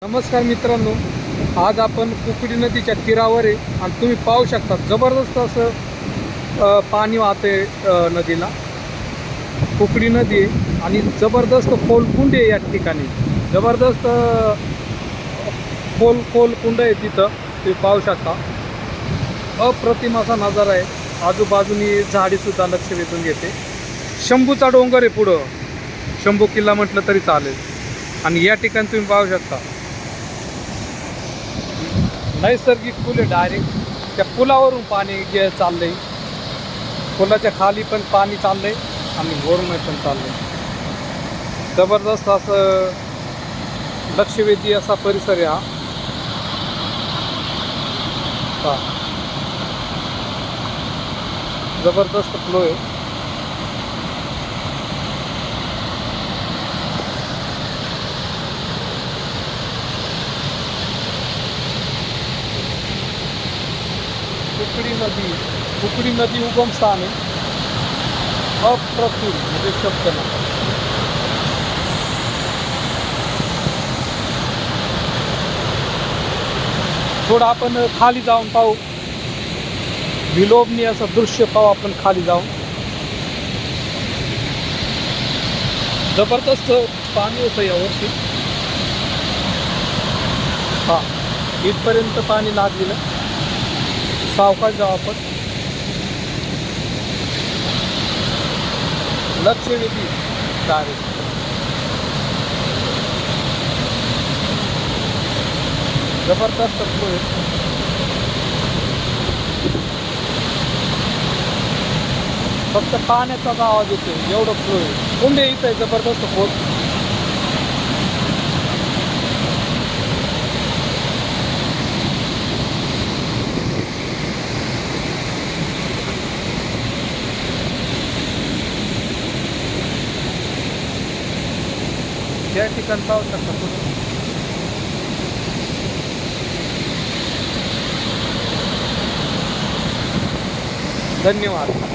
नमस्कार मित्रांनो, आज आपण कुकडी नदीच्या तीरावर आहे आणि तुम्ही पाहू शकता जबरदस्त असं पाणी वाहते नदीला. कुकडी नदी आहे आणि जबरदस्त खोल आहे या ठिकाणी. जबरदस्त खोल कुंड आहे तिथं, तुम्ही पाहू शकता. अप्रतिम असा नजारा आहे. आजूबाजूनी झाडीसुद्धा लक्ष वेधून घेते. शंभूचा डोंगर आहे पुढं, शंभू किल्ला म्हटलं तरी चालेल. आणि या ठिकाणी तुम्ही पाहू शकता नैसर्गिक पूल आहे. डायरेक्ट त्या पुलावरून पाणी चाललंय. पुलाच्या खाली पण पाणी चाललंय आणि वरून पण चाललंय. जबरदस्त असं लक्षवेधी असा परिसर आहे हा. जबरदस्त फ्लो आहे. कुकडी नदी उगम स्थान आहे. अप्रतिम म्हणजे शब्द नाही. थोडं आपण खाली जाऊन पाहू, विलोभनीय असं दृश्य पाहू आपण खाली जाऊन. जबरदस्त पाणी होतं यावर्षी. हा, इथपर्यंत पाणी लागलेलं. सावकाश जाऊ आपण. लक्षवेधी डायरेक्ट जबरदस्त फ्लो आहे. फक्त पाण्याचाच आवाज येतोय, एवढं फ्लो आहे. कुंड इथं आहे जबरदस्त खोल. या ठिकाणी पाहू शकता तुम्ही. धन्यवाद.